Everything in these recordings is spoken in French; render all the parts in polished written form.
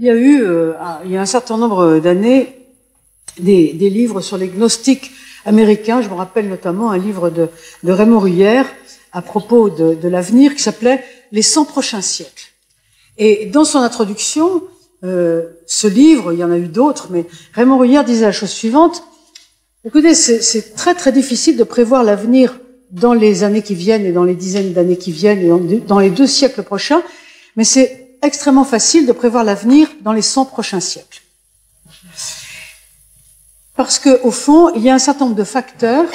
Il y a eu, il y a un certain nombre d'années, des livres sur les gnostiques américains. Je me rappelle notamment un livre de Raymond Ruyère à propos de l'avenir qui s'appelait « Les 100 prochains siècles ». Et dans son introduction, ce livre, il y en a eu d'autres, mais Raymond Ruyère disait la chose suivante. Écoutez, c'est très très difficile de prévoir l'avenir dans les années qui viennent et dans les dizaines d'années qui viennent et dans les 2 siècles prochains, mais c'est extrêmement facile de prévoir l'avenir dans les 100 prochains siècles. Parce que, au fond, il y a un certain nombre de facteurs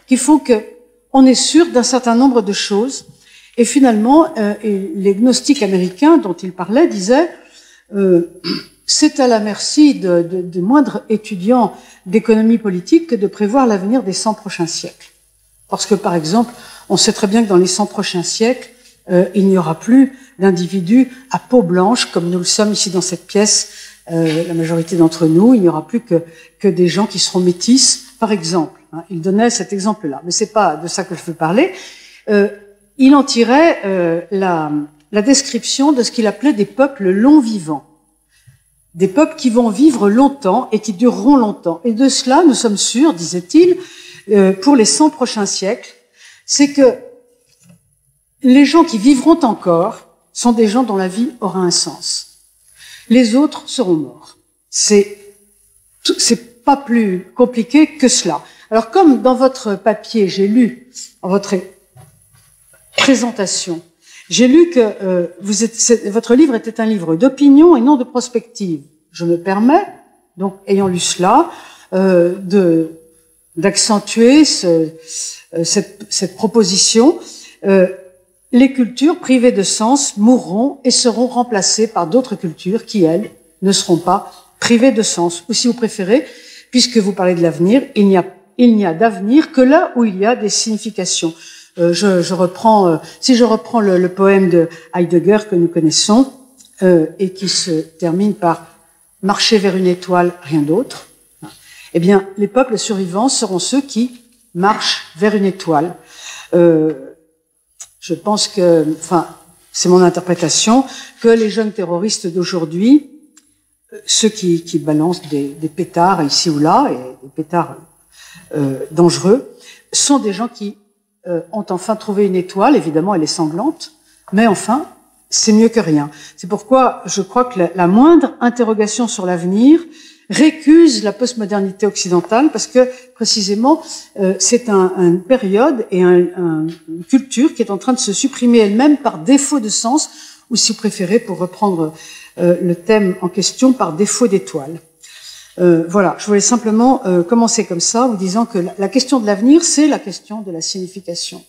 qui font qu'on est sûr d'un certain nombre de choses. Et finalement, les gnostiques américains dont il parlait disaient c'est à la merci de moindres étudiants d'économie politique que de prévoir l'avenir des 100 prochains siècles. Parce que, par exemple, on sait très bien que dans les 100 prochains siècles, il n'y aura plus d'individus à peau blanche, comme nous le sommes ici dans cette pièce, la majorité d'entre nous. Il n'y aura plus que des gens qui seront métis, par exemple. Hein, il donnait cet exemple-là. Mais c'est pas de ça que je veux parler. Il en tirait la description de ce qu'il appelait des peuples longs vivants. Des peuples qui vont vivre longtemps et qui dureront longtemps. Et de cela, nous sommes sûrs, disait-il, pour les 100 prochains siècles, c'est que les gens qui vivront encore sont des gens dont la vie aura un sens. Les autres seront morts. C'est pas plus compliqué que cela. Alors, comme dans votre papier, j'ai lu, en votre présentation, j'ai lu que votre livre était un livre d'opinion et non de prospective. Je me permets, donc, ayant lu cela, d'accentuer cette proposition. Les cultures privées de sens mourront et seront remplacées par d'autres cultures qui, elles, ne seront pas privées de sens. Ou si vous préférez, puisque vous parlez de l'avenir, il n'y a d'avenir que là où il y a des significations. Je reprends, si je reprends le poème de Heidegger que nous connaissons, et qui se termine par « marcher vers une étoile, rien d'autre », eh bien, les peuples survivants seront ceux qui marchent vers une étoile. Je pense que, enfin, c'est mon interprétation, que les jeunes terroristes d'aujourd'hui, ceux qui balancent des pétards ici ou là, et des pétards dangereux, sont des gens qui ont enfin trouvé une étoile. Évidemment, elle est sanglante, mais enfin, c'est mieux que rien. C'est pourquoi je crois que la moindre interrogation sur l'avenir récuse la postmodernité occidentale, parce que précisément c'est une période et une culture qui est en train de se supprimer elle-même par défaut de sens, ou si vous préférez, pour reprendre le thème en question, par défaut d'étoile. Voilà, je voulais simplement commencer comme ça, en vous disant que la question de l'avenir, c'est la question de la signification.